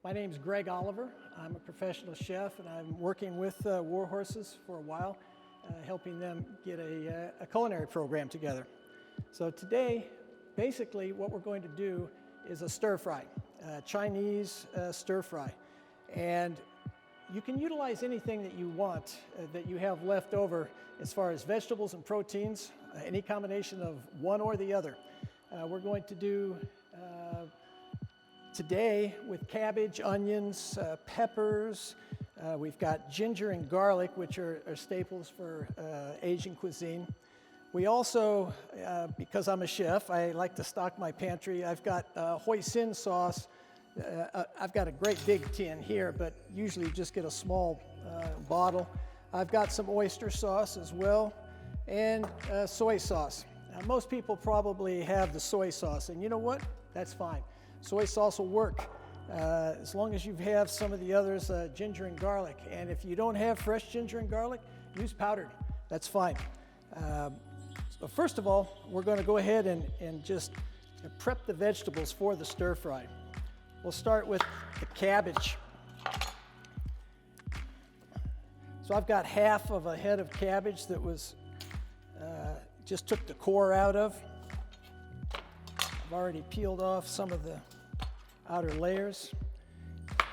My name's Greg Oliver. I'm a professional chef, and I'm working with War Horses for a while, helping them get a culinary program together. So today, basically, what we're going to do is a stir fry, Chinese stir fry. And you can utilize anything that you want, that you have left over as far as vegetables and proteins, any combination of one or the other. We're going to do today with cabbage, onions, peppers. We've got ginger and garlic, which are staples for Asian cuisine. We also, because I'm a chef, I like to stock my pantry. I've got Hoisin Sauce. I've got a great big tin here, but usually just get a small bottle. I've got some oyster sauce as well, and soy sauce. Now, most people probably have the soy sauce, and you know what? That's fine. Soy sauce will work as long as you have some of the others, ginger and garlic. And if you don't have fresh ginger and garlic, use powdered. That's fine. So first of all, we're going to go ahead and just prep the vegetables for the stir fry. We'll start with the cabbage. So I've got half of a head of cabbage that was just took the core out of. I've already peeled off some of the outer layers.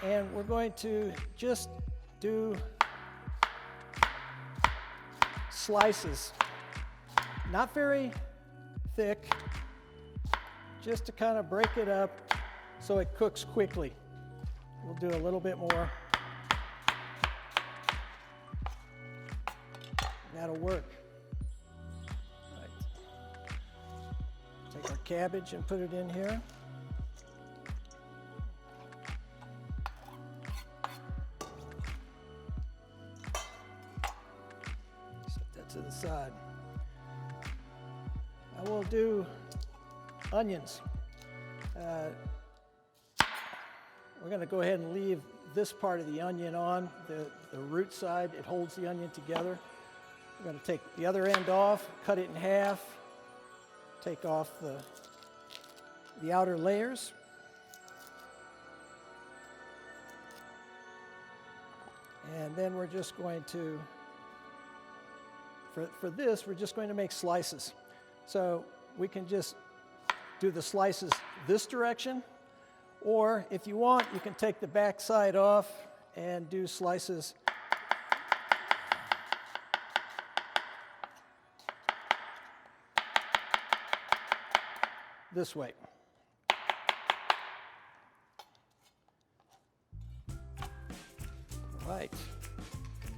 And we're going to just do slices. Not very thick, just to kind of break it up so it cooks quickly. We'll do a little bit more. That'll work. Take our cabbage and put it in here. Set that to the side. Now we'll do onions. We're going to go ahead and leave this part of the onion on, the root side. It holds the onion together. We're going to take the other end off, cut it in half. Take off the outer layers. And then we're just going to, for this, we're just going to make slices. So we can just do the slices this direction, or if you want, you can take the back side off and do slices this way. All right,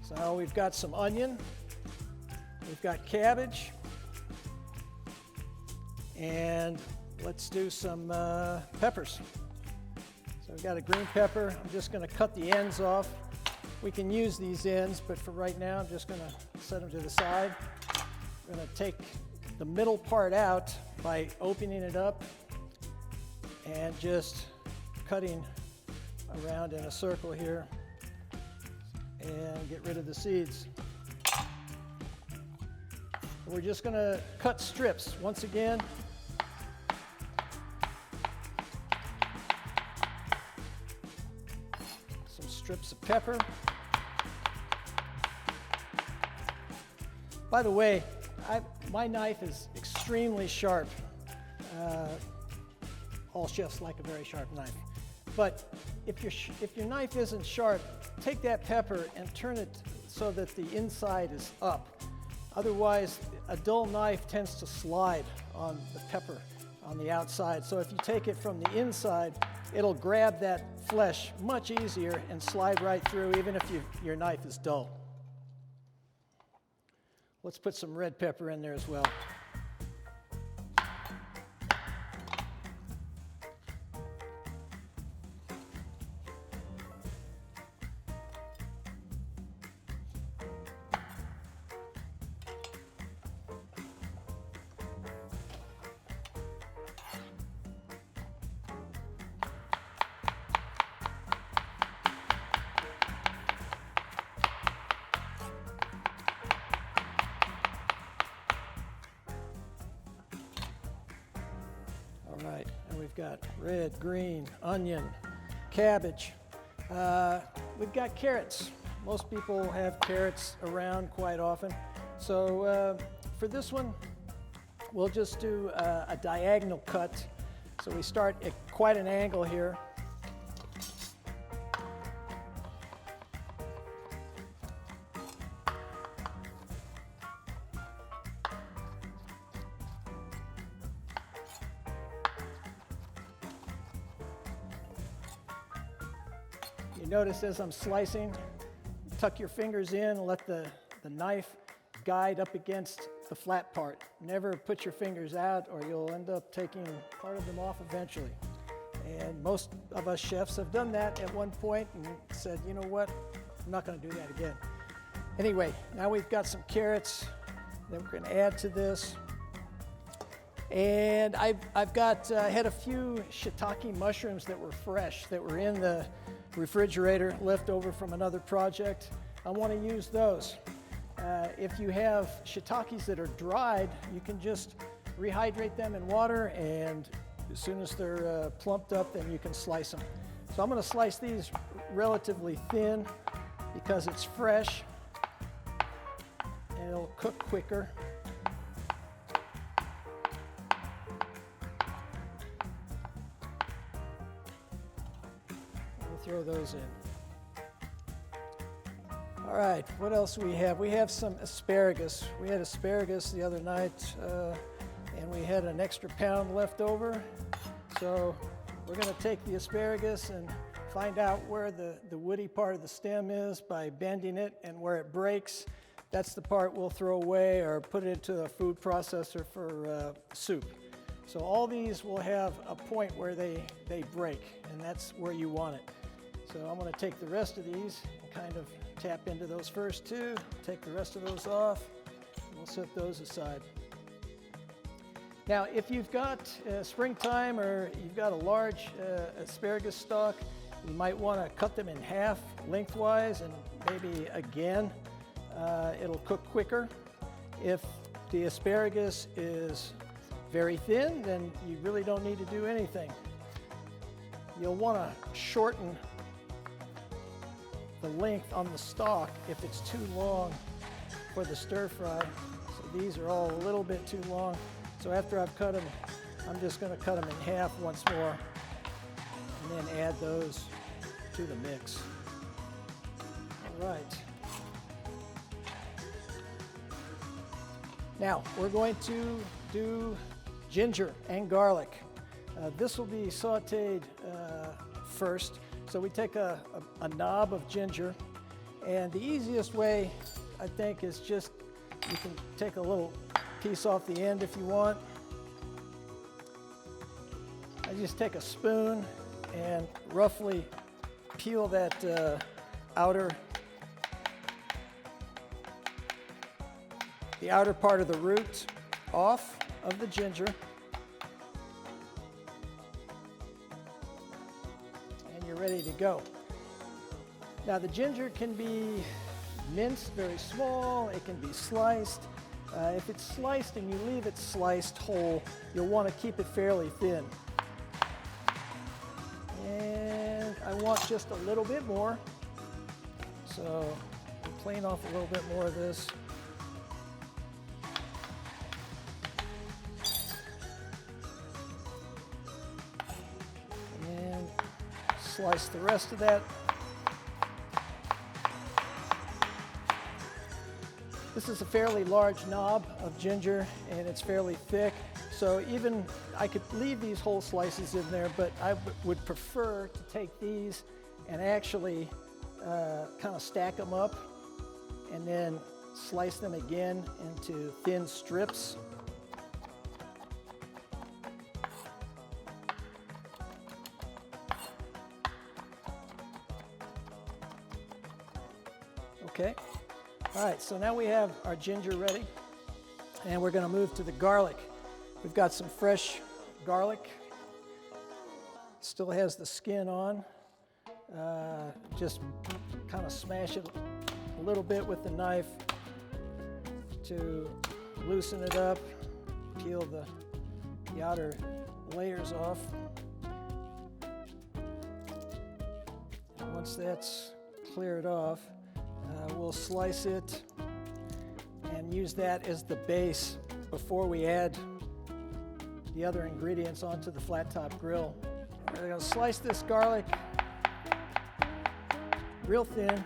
so now we've got some onion, we've got cabbage, and let's do some peppers. So I've got a green pepper. I'm just going to cut the ends off. We can use these ends, but for right now, I'm just going to set them to the side. I'm going to take the middle part out by opening it up and just cutting around in a circle here and get rid of the seeds. We're just going to cut strips once again. Some strips of pepper. By the way, my knife is extremely sharp. All chefs like a very sharp knife. But if your knife isn't sharp, take that pepper and turn it so that the inside is up. Otherwise, a dull knife tends to slide on the pepper on the outside. So if you take it from the inside, it'll grab that flesh much easier and slide right through, even if your knife is dull. Let's put some red pepper in there as well. All right, and we've got red, green, onion, cabbage, We've got carrots. Most people have carrots around quite often. So for this one, we'll just do a diagonal cut. So we start at quite an angle here. You notice as I'm slicing, tuck your fingers in and let the knife guide up against the flat part. Never put your fingers out or you'll end up taking part of them off eventually. And most of us chefs have done that at one point and said, you know what, I'm not going to do that again. Anyway, now we've got some carrots that we're going to add to this. And I had a few shiitake mushrooms that were fresh, that were in the refrigerator, left over from another project. I want to use those. If you have shiitakes that are dried, you can just rehydrate them in water, and as soon as they're plumped up, then you can slice them. So I'm going to slice these relatively thin because it's fresh and it'll cook quicker. We'll throw those in. All right, what else do we have? We have some asparagus. We had asparagus the other night, and we had an extra pound left over. So we're going to take the asparagus and find out where the woody part of the stem is by bending it, and where it breaks, that's the part we'll throw away or put it into a food processor for soup. So all these will have a point where they break, and that's where you want it. So I'm going to take the rest of these and kind of tap into those first two, take the rest of those off, and we'll set those aside. Now, if you've got springtime or you've got a large asparagus stalk, you might want to cut them in half lengthwise, and maybe again, it'll cook quicker. If the asparagus is very thin, then you really don't need to do anything. You'll want to shorten the length on the stalk if it's too long for the stir fry. So these are all a little bit too long. So after I've cut them, I'm just going to cut them in half once more and then add those to the mix. All right. Now we're going to do ginger and garlic. This will be sauteed first. So we take a knob of ginger, and the easiest way, I think, is just, you can take a little piece off the end if you want. I just take a spoon and roughly peel that the outer part of the root off of the ginger. And you're ready to go. Now the ginger can be minced very small, it can be sliced. If it's sliced and you leave it sliced whole, you'll want to keep it fairly thin. And I want just a little bit more. So I'm playing off a little bit more of this. And slice the rest of that. This is a fairly large knob of ginger, and it's fairly thick. So even I could leave these whole slices in there, but I would prefer to take these and actually kind of stack them up and then slice them again into thin strips. Okay. All right, so now we have our ginger ready, and we're going to move to the garlic. We've got some fresh garlic. Still has the skin on. Just kind of smash it a little bit with the knife to loosen it up, peel the outer layers off. And once that's cleared off, we'll slice it and use that as the base before we add the other ingredients onto the flat top grill. We're going to slice this garlic real thin.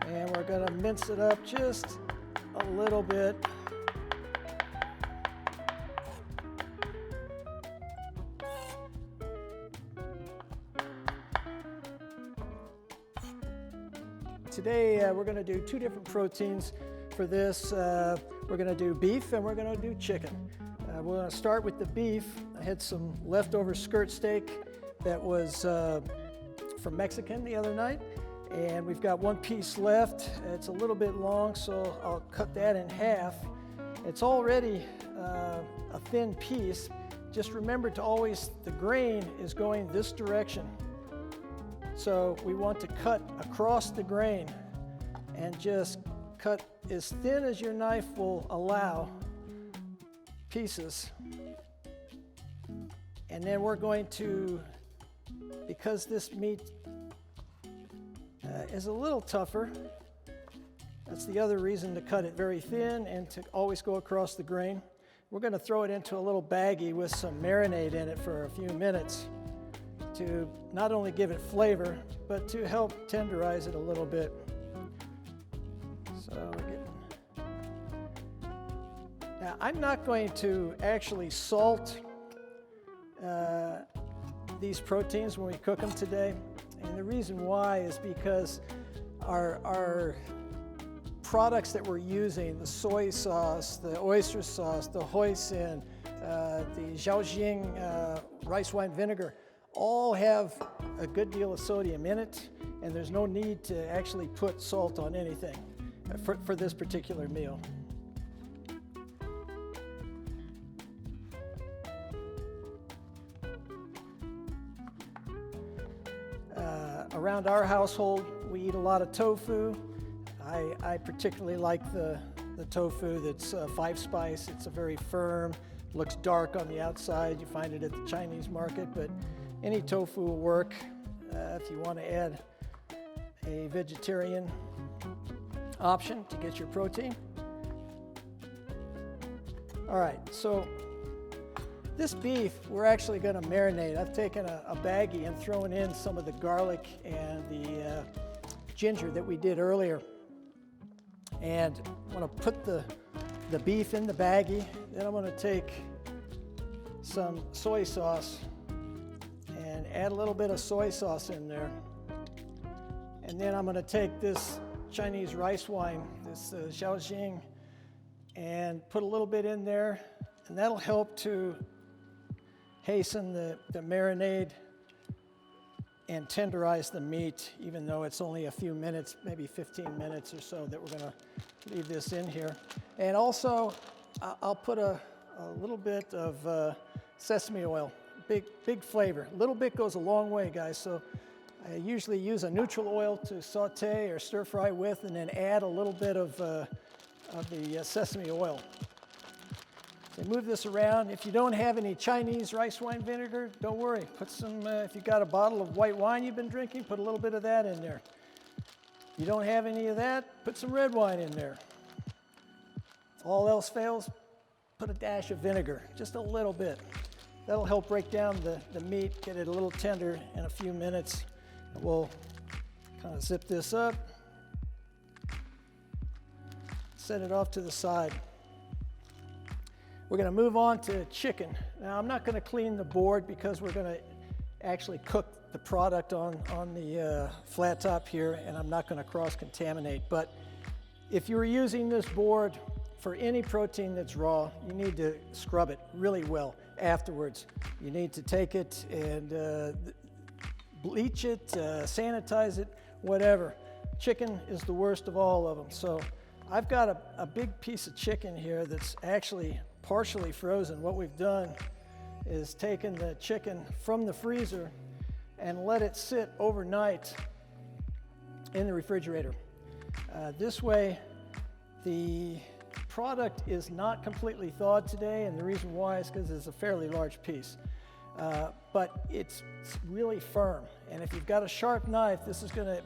And we're going to mince it up just a little bit. Today we're going to do two different proteins for this. We're going to do beef and we're going to do chicken. We're going to start with the beef. I had some leftover skirt steak that was from Mexican the other night. And we've got one piece left. It's a little bit long, so I'll cut that in half. It's already a thin piece. Just remember to always, the grain is going this direction. So we want to cut across the grain and just cut as thin as your knife will allow pieces. And then we're going to, because this meat is a little tougher. That's the other reason to cut it very thin and to always go across the grain. We're going to throw it into a little baggie with some marinade in it for a few minutes to not only give it flavor, but to help tenderize it a little bit. So we're getting... Now, I'm not going to actually salt these proteins when we cook them today. And the reason why is because our products that we're using, the soy sauce, the oyster sauce, the hoisin, the Zhaoxing rice wine vinegar, all have a good deal of sodium in it, and there's no need to actually put salt on anything for this particular meal. Around our household, we eat a lot of tofu. I particularly like the tofu that's 5-spice. It's a very firm, looks dark on the outside. You find it at the Chinese market, but any tofu will work if you want to add a vegetarian option to get your protein. All right, so this beef, we're actually going to marinate. I've taken a baggie and thrown in some of the garlic and the ginger that we did earlier. And I'm going to put the beef in the baggie. Then I'm going to take some soy sauce and add a little bit of soy sauce in there. And then I'm going to take this Chinese rice wine, this Zhaoxing, and put a little bit in there. And that'll help to hasten the marinade and tenderize the meat, even though it's only a few minutes, maybe 15 minutes or so that we're going to leave this in here. And also, I'll put a little bit of sesame oil, big flavor. A little bit goes a long way, guys, so I usually use a neutral oil to saute or stir fry with, and then add a little bit of the sesame oil. So move this around. If you don't have any Chinese rice wine vinegar, don't worry. Put some, if you got a bottle of white wine you've been drinking, put a little bit of that in there. If you don't have any of that, put some red wine in there. All else fails, put a dash of vinegar, just a little bit. That'll help break down the meat, get it a little tender in a few minutes. And we'll kind of zip this up, set it off to the side. We're going to move on to chicken. Now, I'm not going to clean the board because we're going to actually cook the product on the flat top here, and I'm not going to cross-contaminate. But if you're using this board for any protein that's raw, you need to scrub it really well afterwards. You need to take it and bleach it, sanitize it, whatever. Chicken is the worst of all of them. So I've got a big piece of chicken here that's actually partially frozen. What we've done is taking the chicken from the freezer and let it sit overnight in the refrigerator. This way, the product is not completely thawed today, and the reason why is because it's a fairly large piece. But it's really firm, and if you've got a sharp knife, this is going to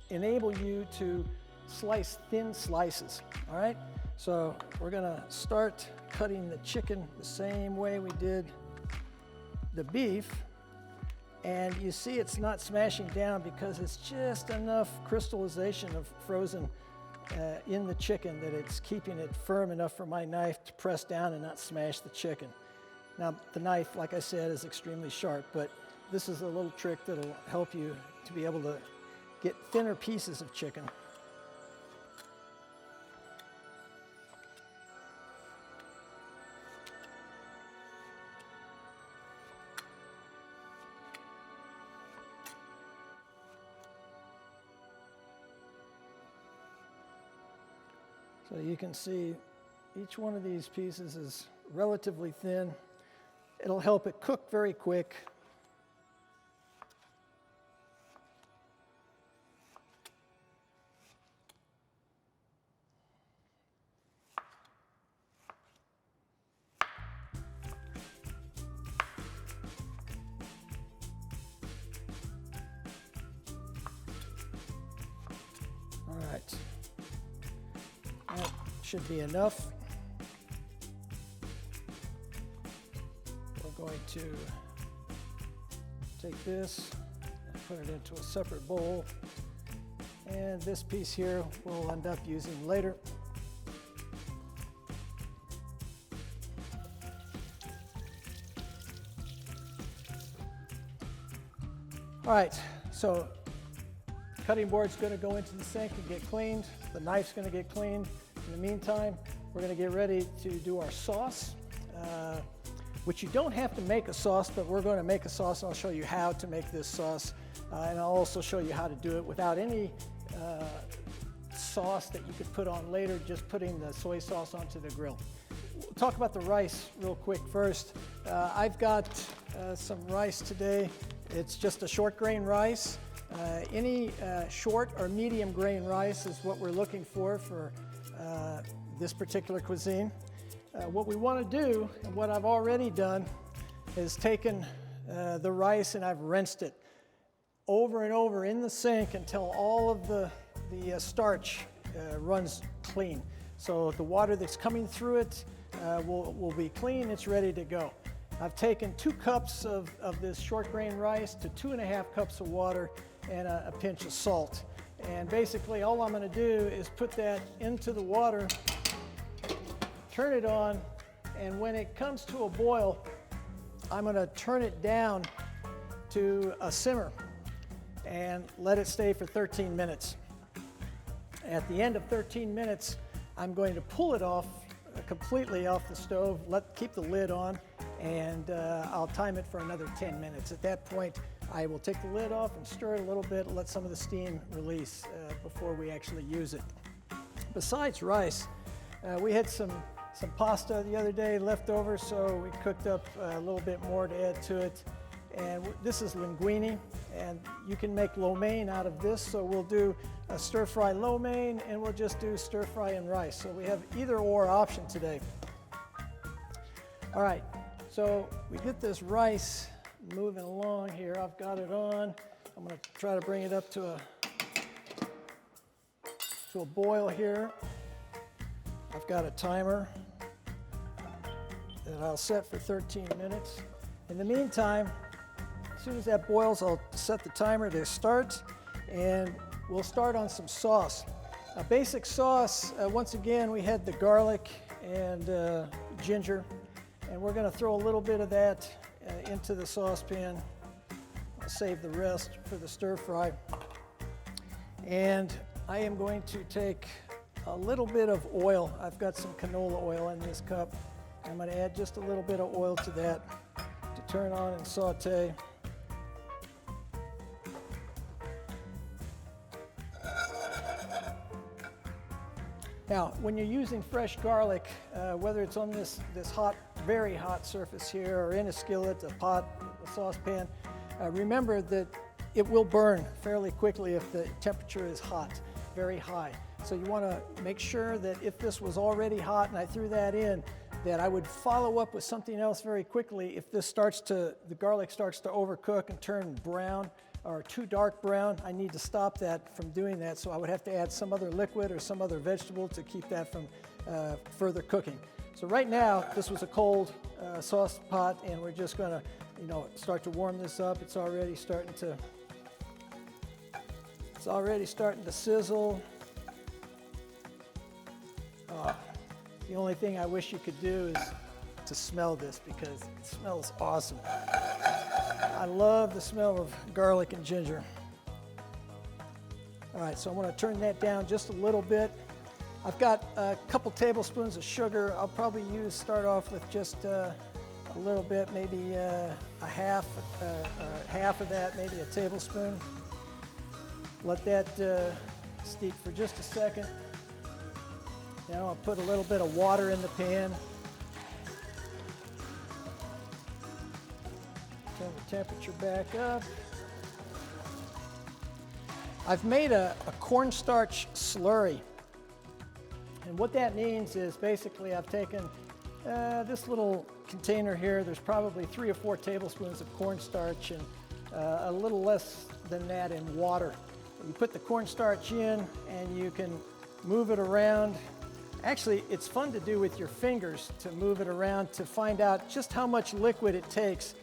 enable you to slice thin slices, all right? So we're going to start cutting the chicken the same way we did the beef, and you see it's not smashing down because it's just enough crystallization of frozen in the chicken that it's keeping it firm enough for my knife to press down and not smash the chicken. Now, the knife, like I said, is extremely sharp, but this is a little trick that'll help you to be able to get thinner pieces of chicken. So you can see each one of these pieces is relatively thin. It'll help it cook very quick. All right. That should be enough. We're going to take this and put it into a separate bowl. And this piece here we'll end up using later. All right, so cutting board's going to go into the sink and get cleaned. The knife's going to get cleaned. In the meantime, we're going to get ready to do our sauce, which you don't have to make a sauce, but we're going to make a sauce, and I'll show you how to make this sauce. And I'll also show you how to do it without any sauce that you could put on later, just putting the soy sauce onto the grill. We'll talk about the rice real quick first. I've got some rice today. It's just a short grain rice. Any short or medium grain rice is what we're looking for this particular cuisine. What we want to do, and what I've already done, is taken the rice and I've rinsed it over and over in the sink until all of the starch runs clean. So the water that's coming through it will be clean, it's ready to go. I've taken 2 cups of this short grain rice to 2.5 cups of water and a pinch of salt. And basically all I'm going to do is put that into the water, turn it on, and when it comes to a boil, I'm going to turn it down to a simmer and let it stay for 13 minutes. At the end of 13 minutes, I'm going to pull it off completely off the stove, keep the lid on, and I'll time it for another 10 minutes. At that point, I will take the lid off and stir it a little bit, let some of the steam release before we actually use it. Besides rice, we had some pasta the other day left over, so we cooked up a little bit more to add to it. And this is linguine, and you can make lo mein out of this, so we'll do a stir-fry lo mein, and we'll just do stir-fry and rice. So we have either or option today. All right, so we get this rice moving along here. I've got it on. I'm going to try to bring it up to a boil here. I've got a timer that I'll set for 13 minutes. In the meantime, as soon as that boils, I'll set the timer to start, and we'll start on some sauce. A basic sauce, once again, we had the garlic and ginger, and we're going to throw a little bit of that into the saucepan. I'll save the rest for the stir fry. And I am going to take a little bit of oil. I've got some canola oil in this cup. I'm going to add just a little bit of oil to that to turn on and saute. Now, when you're using fresh garlic, whether it's on this hot very hot surface here, or in a skillet, a pot, a saucepan, remember that it will burn fairly quickly if the temperature is hot, very high. So you want to make sure that if this was already hot and I threw that in, that I would follow up with something else very quickly. If this the garlic starts to overcook and turn brown or too dark brown, I need to stop that from doing that. So I would have to add some other liquid or some other vegetable to keep that from further cooking. So right now, this was a cold sauce pot, and we're just going to, start to warm this up. It's already starting to sizzle. The only thing I wish you could do is to smell this, because it smells awesome. I love the smell of garlic and ginger. All right, so I'm going to turn that down just a little bit. I've got a couple tablespoons of sugar. I'll probably start off with just a little bit, maybe half of that, maybe a tablespoon. Let that steep for just a second. Now I'll put a little bit of water in the pan. Turn the temperature back up. I've made a cornstarch slurry. And what that means is basically I've taken this little container here. There's probably 3 or 4 tablespoons of cornstarch and a little less than that in water. You put the cornstarch in and you can move it around. Actually, it's fun to do with your fingers, to move it around to find out just how much liquid it takes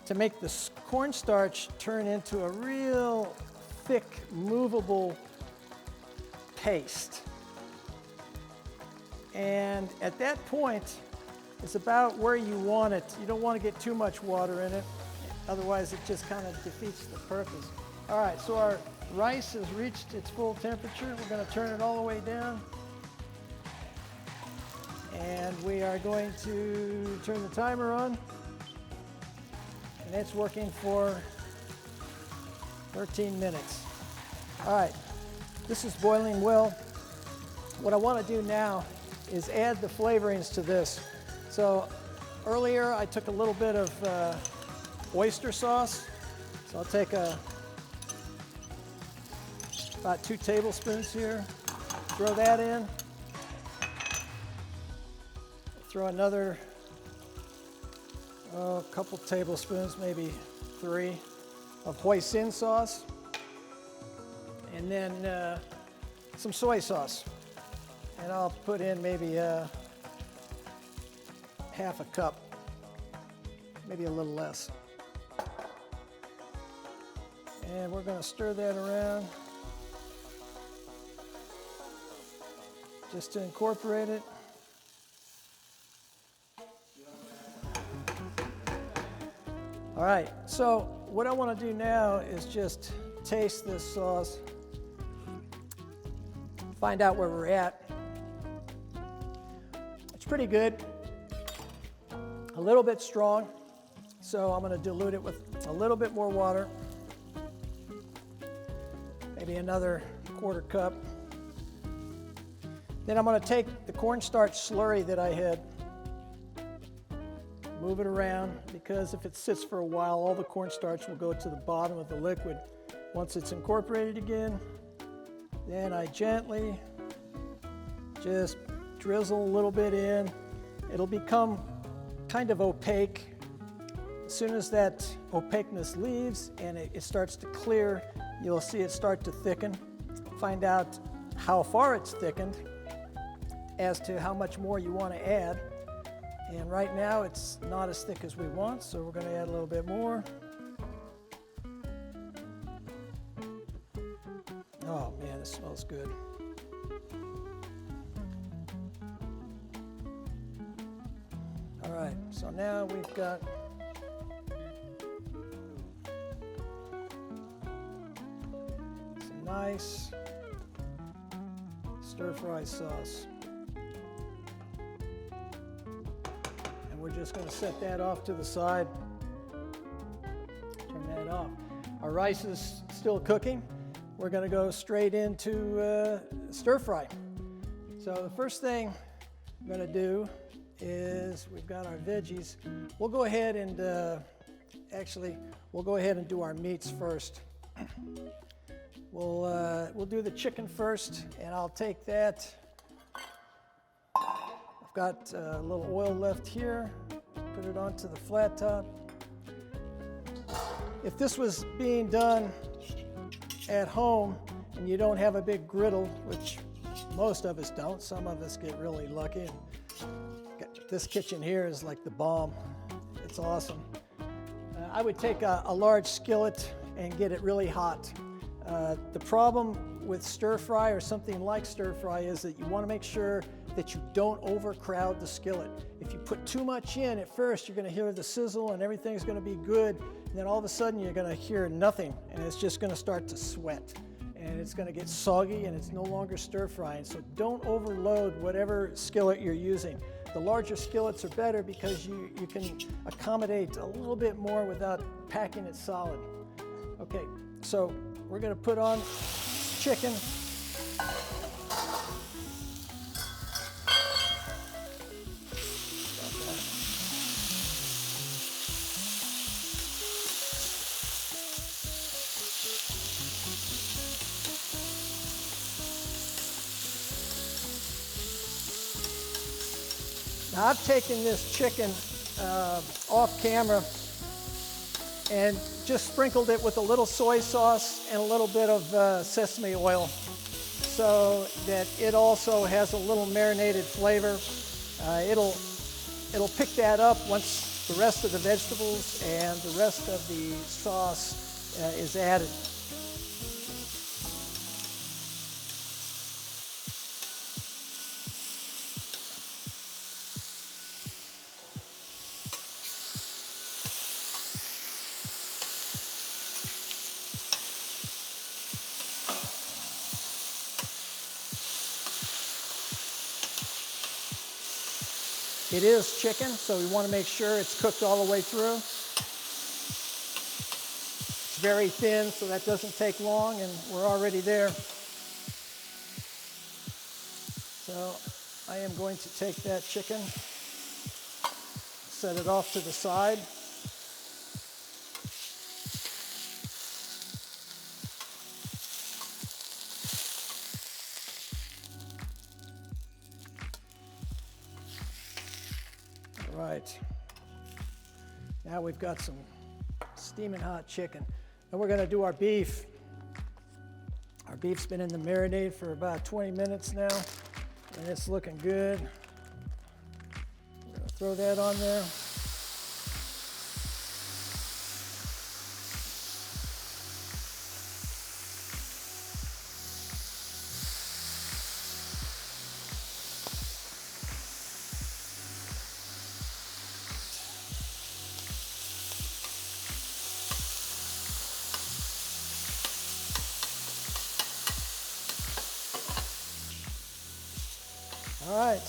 to make the cornstarch turn into a real thick, movable paste. And at that point, it's about where you want it. You don't want to get too much water in it, otherwise it just kind of defeats the purpose. All right, so our rice has reached its full temperature. We're going to turn it all the way down. And we are going to turn the timer on. And it's working for 13 minutes. All right, this is boiling well. What I want to do now is add the flavorings to this. So earlier I took a little bit of oyster sauce. So I'll take about 2 tablespoons here, throw that in. Throw another couple tablespoons, maybe 3, of Hoisin sauce. And then some soy sauce. And I'll put in maybe half a cup, maybe a little less. And we're going to stir that around just to incorporate it. All right, so what I want to do now is just taste this sauce, find out where we're at. It's pretty good, a little bit strong, so I'm going to dilute it with a little bit more water, maybe another 1/4 cup. Then I'm going to take the cornstarch slurry that I had, move it around, because if it sits for a while, all the cornstarch will go to the bottom of the liquid. Once it's incorporated again, then I gently just drizzle a little bit in. It'll become kind of opaque. As soon as that opaqueness leaves and it starts to clear, you'll see it start to thicken. Find out how far it's thickened as to how much more you want to add. And right now it's not as thick as we want, so we're going to add a little bit more. Oh man, it smells good. All right, so now we've got some nice stir-fry sauce. We're just going to set that off to the side. Turn that off. Our rice is still cooking. We're going to go straight into stir fry. So the first thing I'm going to do is we've got our veggies. We'll go ahead and we'll go ahead and do our meats first. We'll do the chicken first, and I'll take that. I've got a little oil left here. Put it onto the flat top. If this was being done at home and you don't have a big griddle, which most of us don't, some of us get really lucky. This kitchen here is like the bomb. It's awesome. I would take a large skillet and get it really hot. The problem with stir fry or something like stir fry is that you want to make sure that you don't overcrowd the skillet. If you put too much in at first, you're going to hear the sizzle and everything's going to be good, and then all of a sudden you're going to hear nothing, and it's just going to start to sweat, and it's going to get soggy, and it's no longer stir frying. So don't overload whatever skillet you're using. The larger skillets are better because you can accommodate a little bit more without packing it solid. Okay, so we're going to put on chicken. Now I've taken this chicken off camera and just sprinkled it with a little soy sauce and a little bit of sesame oil so that it also has a little marinated flavor. It'll pick that up once the rest of the vegetables and the rest of the sauce is added. It is chicken, so we want to make sure it's cooked all the way through. It's very thin, so that doesn't take long, and we're already there. So I am going to take that chicken, set it off to the side. Right, now we've got some steaming hot chicken. And we're going to do our beef. Our beef's been in the marinade for about 20 minutes now, and it's looking good. We're going to throw that on there. All right,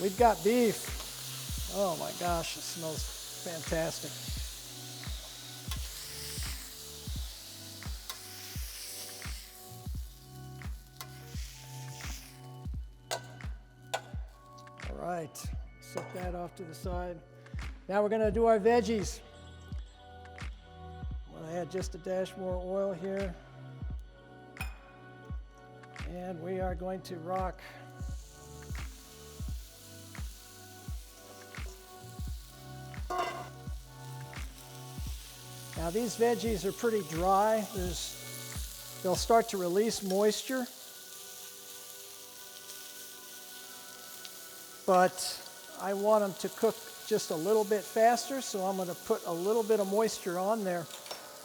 we've got beef. Oh my gosh, it smells fantastic. All right, set that off to the side. Now we're gonna do our veggies. I'm gonna add just a dash more oil here. And we are going to rock Now these veggies are pretty dry. They'll start to release moisture, but I want them to cook just a little bit faster, so I'm going to put a little bit of moisture on there.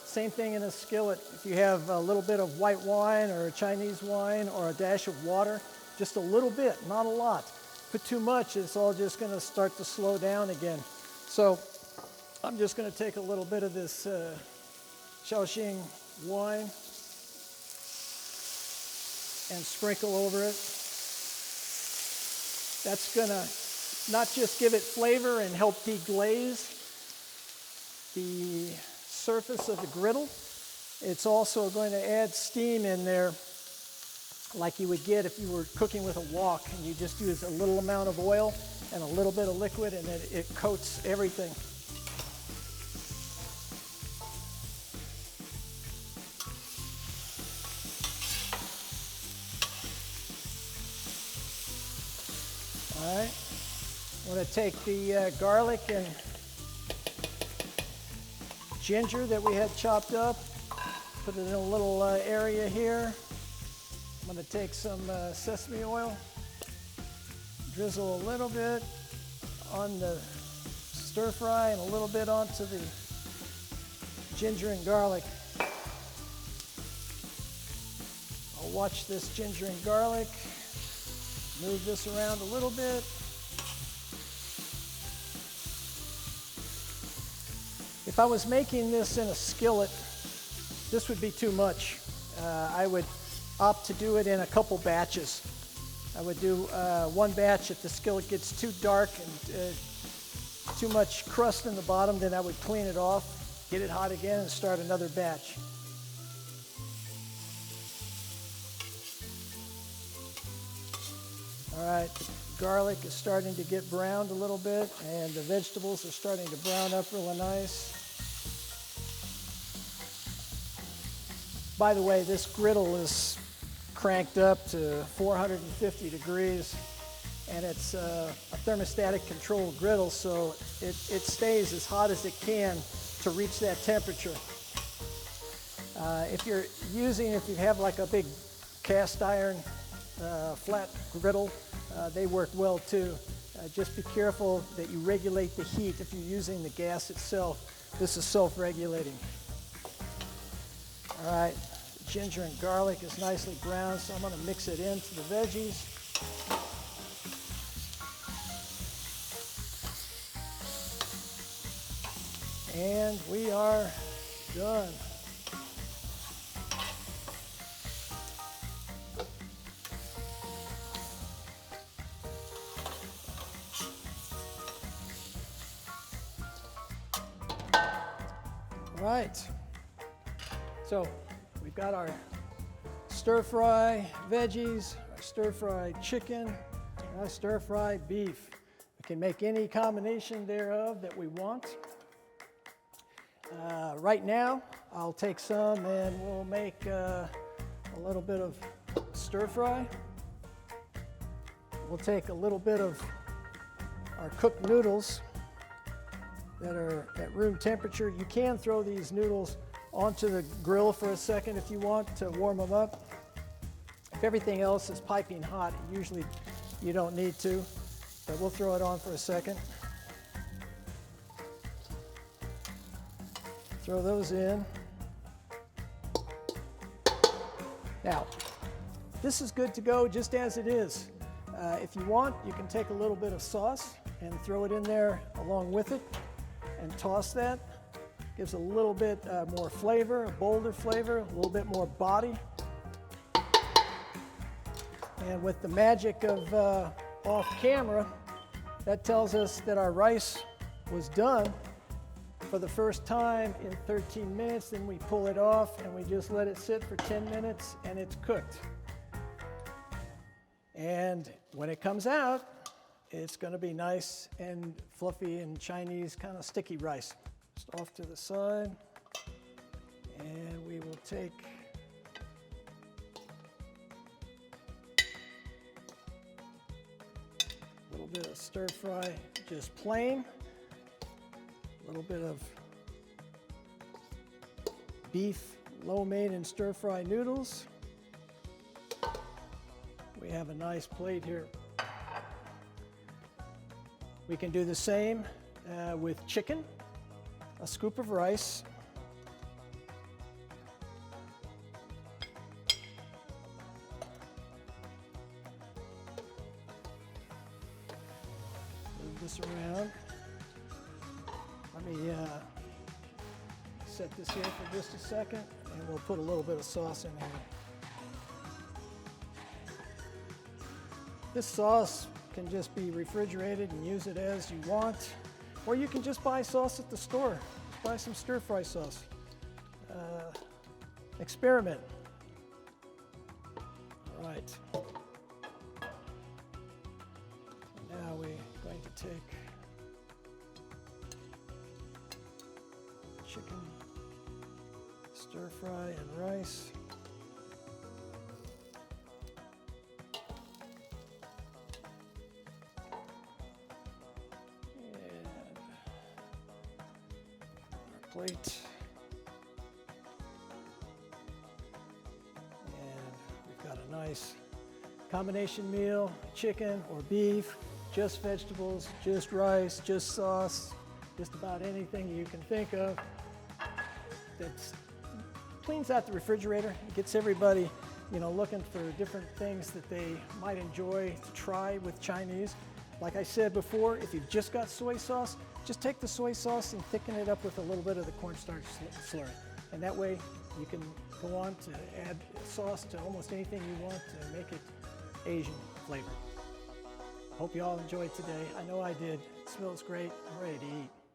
Same thing in a skillet. If you have a little bit of white wine or Chinese wine or a dash of water, just a little bit, not a lot. Put too much, it's all just going to start to slow down again. So I'm just going to take a little bit of this Shaoxing wine and sprinkle over it. That's going to not just give it flavor and help deglaze the surface of the griddle, it's also going to add steam in there like you would get if you were cooking with a wok and you just use a little amount of oil and a little bit of liquid, and then it coats everything. All right, I'm going to take the garlic and ginger that we had chopped up, put it in a little area here. I'm going to take some sesame oil, drizzle a little bit on the stir fry and a little bit onto the ginger and garlic. I'll watch this ginger and garlic, move this around a little bit. If I was making this in a skillet, this would be too much. I would opt to do it in a couple batches. I would do one batch. If the skillet gets too dark and too much crust in the bottom, then I would clean it off, get it hot again, and start another batch. All right, the garlic is starting to get browned a little bit, and the vegetables are starting to brown up really nice. By the way, this griddle is cranked up to 450 degrees, and it's a thermostatic controlled griddle, so it stays as hot as it can to reach that temperature. If you have like a big cast iron flat griddle, they work well too. Just be careful that you regulate the heat if you're using the gas itself. This is self-regulating. All right, ginger and garlic is nicely browned, so I'm going to mix it into the veggies. And we are done. All right. So we've got our stir-fry veggies, our stir-fry chicken, and our stir-fry beef. We can make any combination thereof that we want. Right now, I'll take some and we'll make a little bit of stir-fry. We'll take a little bit of our cooked noodles that are at room temperature. You can throw these noodles onto the grill for a second if you want to warm them up. If everything else is piping hot, usually you don't need to, but we'll throw it on for a second. Throw those in. Now, this is good to go just as it is. If you want, you can take a little bit of sauce and throw it in there along with it and toss that. Gives a little bit more flavor, a bolder flavor, a little bit more body. And with the magic of off camera, that tells us that our rice was done for the first time in 13 minutes. Then we pull it off and we just let it sit for 10 minutes and it's cooked. And when it comes out, it's going to be nice and fluffy and Chinese kind of sticky rice. Just off to the side, and we will take a little bit of stir fry, just plain, a little bit of beef lo mein and stir fry noodles. We have a nice plate here. We can do the same with chicken. A scoop of rice, move this around. Let me set this here for just a second, and we'll put a little bit of sauce in here. This sauce can just be refrigerated and use it as you want. Or you can just buy sauce at the store. Just buy some stir-fry sauce. Experiment. All right. Now we're going to take chicken, stir fry, and rice. And our plate. And we've got a nice combination meal, chicken or beef, just vegetables, just rice, just sauce, just about anything you can think of. That cleans out the refrigerator. It gets everybody, looking for different things that they might enjoy to try with Chinese. Like I said before, if you've just got soy sauce, just take the soy sauce and thicken it up with a little bit of the cornstarch slurry. And that way you can go on to add sauce to almost anything you want to make it Asian flavor. Hope you all enjoyed today. I know I did. It smells great. I'm ready to eat.